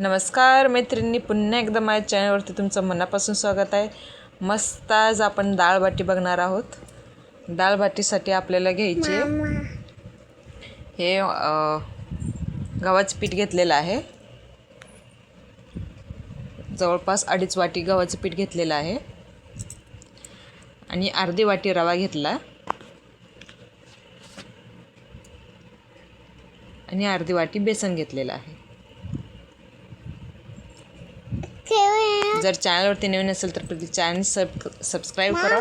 नमस्कार मैत्रिणी, पुन्हा एकदा माझ्या चॅनलवरती तुमचं मनापासून स्वागत आहे. मस्त आज आपण डाळ बाटी बघणार आहोत. डाळ बाटीसाठी आपल्याला घ्यायचे हे गव्हाचं पीठ घेतलेलं आहे. जवळपास 2.5 वाटी गव्हाचं पीठ घेतलेलं आहे आणि अर्धी वाटी रवा घेतला आणि अर्धी वाटी बेसन घेतलेलं आहे. जर चॅनलवरती नवीन असेल तर प्लीज चॅनल सबस्क्राईब करा.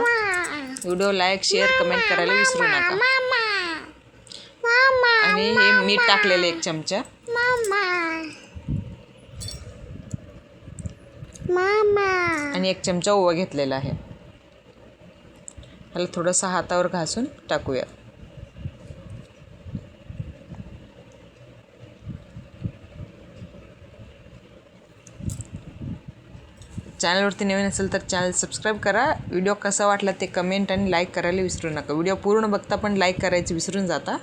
व्हिडिओ लाईक शेअर कमेंट करायला विसरू नका. आणि हे मीठ टाकलेलं 1 चमचा आणि 1 चमचा ओवा घेतलेला आहे. ह्याला थोडंसं हातावर घासून टाकूया. चॅनलवरती नवीन असेल तर चॅनल सबस्क्राईब करा. व्हिडिओ कसा वाटला ते कमेंट आणि लाईक करायला विसरू नका. व्हिडिओ पूर्ण बघता पण लाईक करायचं विसरून जाता.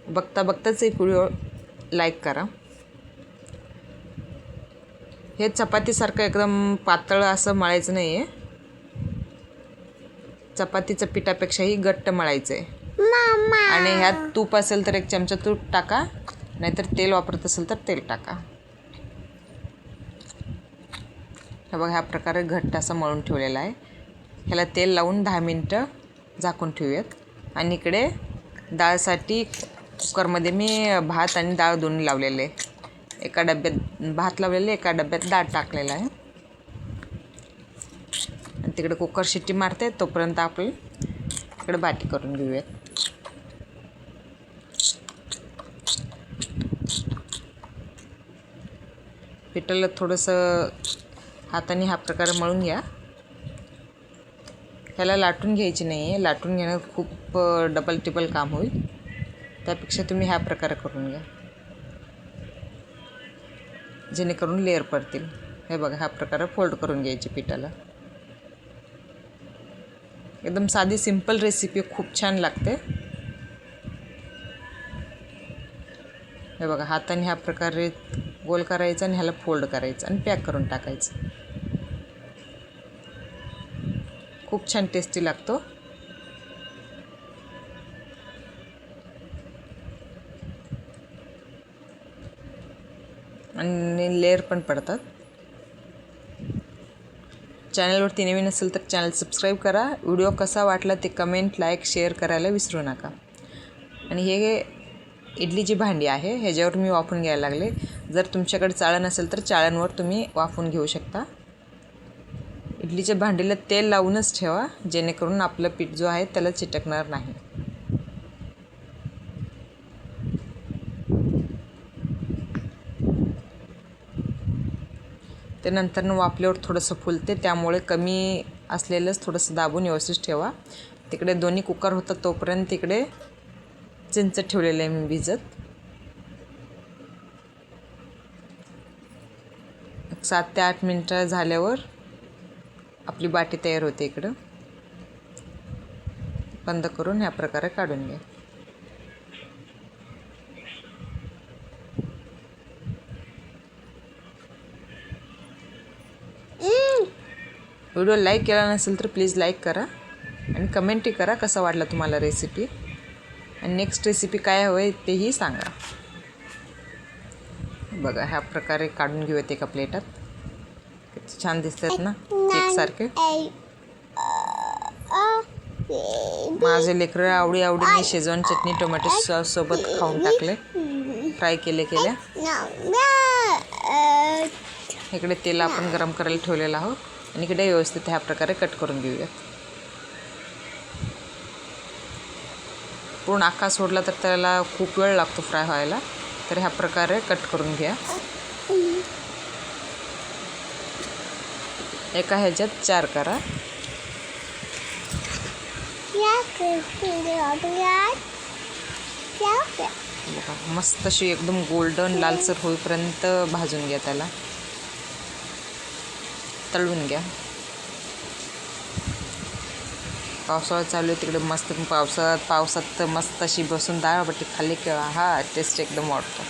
बघताच एक व्हिडिओ लाईक करा. हे चपातीसारखं एकदम पातळ असं मळायचं नाही आहे. चपातीचं पिठापेक्षाही घट्ट मळायचं आहे. आणि ह्यात तूप असेल तर 1 चमचा तूप टाका, नाहीतर तेल वापरत असेल तर तेल टाका. हे बघा, ह्या प्रकारे घट्ट असं मळून ठेवलेला आहे. ह्याला तेल लावून 10 मिनटं झाकून ठेवूयात. आणि इकडे डाळसाठी कुकरमध्ये मी भात आणि डाळ दोन्ही लावलेले आहे. एका डब्यात भात लावलेले, एका डब्यात डाळ टाकलेला आहे. आणि तिकडे कुकर शिट्टी मारते, तोपर्यंत आपण इकडे बाटी करून घेऊयात. पिठाला थोडंसं हाताने ह्या प्रकारे मळून घ्या. ह्याला लाटून घ्यायची नाही आहे. लाटून घेणं खूप डबल टिबल काम होईल. त्यापेक्षा तुम्ही ह्या प्रकारे करून घ्या, जेणेकरून लेअर पडतील. हे बघा, ह्या प्रकारे फोल्ड करून घ्यायची पिठाला. एकदम साधी सिंपल रेसिपी, खूप छान लागते. हे बघा, हाताने ह्या प्रकारे गोल करायचं आणि ह्याला फोल्ड करायचं आणि पॅक करून टाकायचं. खूप छान टेस्टी लागतो. आणि लेअर पण पडतात. चॅनलवरती नवीन असेल तर चॅनल सबस्क्राईब करा. व्हिडिओ कसा वाटला ते कमेंट लाईक शेअर करायला विसरू नका. आणि हे इडलीची भांडी आहे, ह्याच्यावर मी वाफवून घ्यायला लागले. जर तुमच्याकडे चाळण असेल तर चाळणवर तुम्ही वाफवून घेऊ शकता. इडलीच्या भांडीला तेल लावूनच ठेवा, जेणेकरून आपलं पीठ जो आहे त्याला चिटकणार नाही. ते नंतर वाफल्यावर थोडंसं फुलते, त्यामुळे कमी असलेलंच थोडंसं दाबून व्यवस्थित ठेवा. तिकडे दोन्ही कुकर होतं तोपर्यंत तिकडे चिंच ठेवलेलं आहे मी भिजत. 7 ते 8 मिनटं झाल्यावर आपली बाटी तयार होते. इकडं बंद करून ह्या प्रकारे काढून घ्या. व्हिडिओ लाईक केला नसेल तर प्लीज लाईक करा आणि कमेंटही करा कसा वाटला तुम्हाला रेसिपी. आणि नेक्स्ट रेसिपी काय हवं तेही सांगा. बघा, ह्या प्रकारे काढून घेऊयात एका प्लेटात. किती छान दिसतात ना, केकसारखे. माझे लेकरं आवडीने शेजवान चटणी टोमॅटो सॉस सोबत खाऊन टाकले. फ्राय केल्या. इकडे तेल आपण गरम करायला ठेवलेलं आहोत आणि इकडे व्यवस्थित ह्या प्रकारे कट करून घेऊयात. पूर्ण आखा सोडला तर त्याला खूप वेळ लागतो फ्राय व्हायला. तर ह्या प्रकारे कट करून घ्या. एका ह्याच्यात 4 करा. मस्त अशी एकदम गोल्डन लालसर होईपर्यंत भाजून घ्या. त्याला तळून घ्या. पावसाळा चालू आहे, तिकडे मस्त पावसात मस्त अशी बसून डाळ बाटी खाल्ली की हा टेस्ट एकदम वाटतो.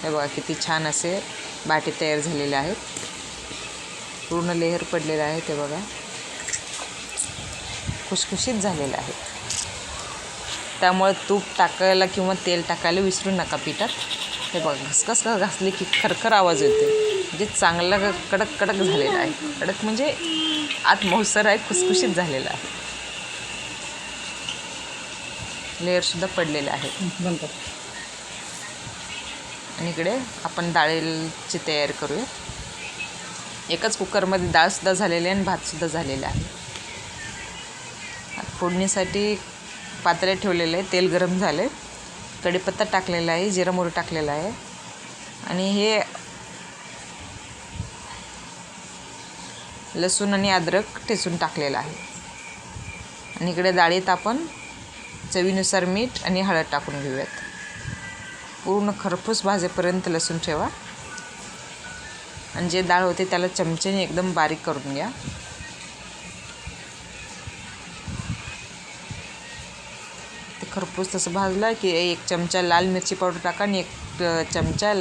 हे बघा किती छान असे बाटी तयार झालेले आहेत. पूर्ण लेयर पडलेलं आहे. ते बघा खुशखुशीत झालेलं आहे. त्यामुळे तूप टाकायला किंवा तेल टाकायला विसरू नका पिठात. हे बघा घसघस घासले की खरखर आवाज येते. म्हणजे चांगलं कडक कडक झालेलं आहे. कडक म्हणजे आत मऊसर आहे, खुसखुशीत झालेलं आहे. लेअरसुद्धा पडलेले आहेत. आणि इकडे आपण डाळीची तयारी करूया. एकच कुकरमध्ये डाळसुद्धा झालेली आहे आणि भातसुद्धा झालेला आहे. फोडणीसाठी पातेले ठेवलेले आहे. तेल गरम झाले. कढीपत्ता टाकलेला आहे, जिरा मोहरी टाकलेला आहे आणि हे लसूण आणि अद्रक ठेचून टाकलेलं आहे. आणि इकडे डाळीत आपण चवीनुसार मीठ आणि हळद टाकून घेऊयात. पूर्ण खरपूस भाजेपर्यंत लसूण ठेवा आणि जे डाळ होते त्याला चमच्याने एकदम बारीक करून घ्या. ते खरपूस तसं भाजलं की 1 चमचा लाल मिरची पावडर टाका आणि 1 चमचा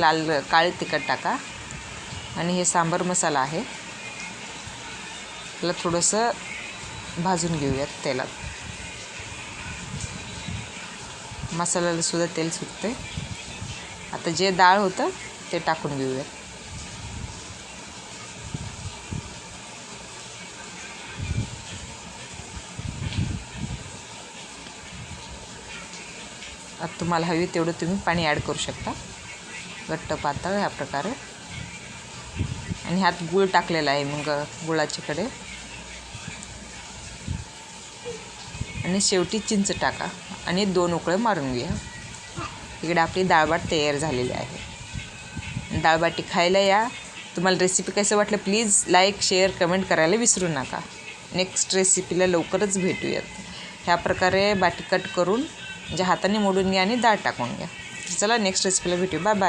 काळे तिखट टाका. आणि हे सांबार मसाला आहे, त्याला थोडंसं भाजून घेऊयात तेलात. मसाल्याला सुद्धा तेल सुटते. आता जे डाळ होतं ते टाकून घेऊयात. आता तुम्हाला हवी तेवढं तुम्ही पाणी ॲड करू शकता, घट्ट पातळ ह्या प्रकारे. आणि ह्यात गूळ टाकलेला आहे, मग गुळाची कडे. आणि शेवटी चिंच टाका आणि 2 उकळे मारून घ्या. इकडे आपली डाळबाट तयार झालेली आहे. डाळबाटी खायला या. तुम्हाला रेसिपी कसं वाटलं प्लीज लाईक शेअर कमेंट करायला विसरू नका. नेक्स्ट रेसिपीला लवकरच भेटूयात. ह्या प्रकारे बाटी कट करून म्हणजे हाताने मोडून घ्या आणि डाळ टाकून घ्या. चला नेक्स्ट रेसिपीला भेटू. Bye bye.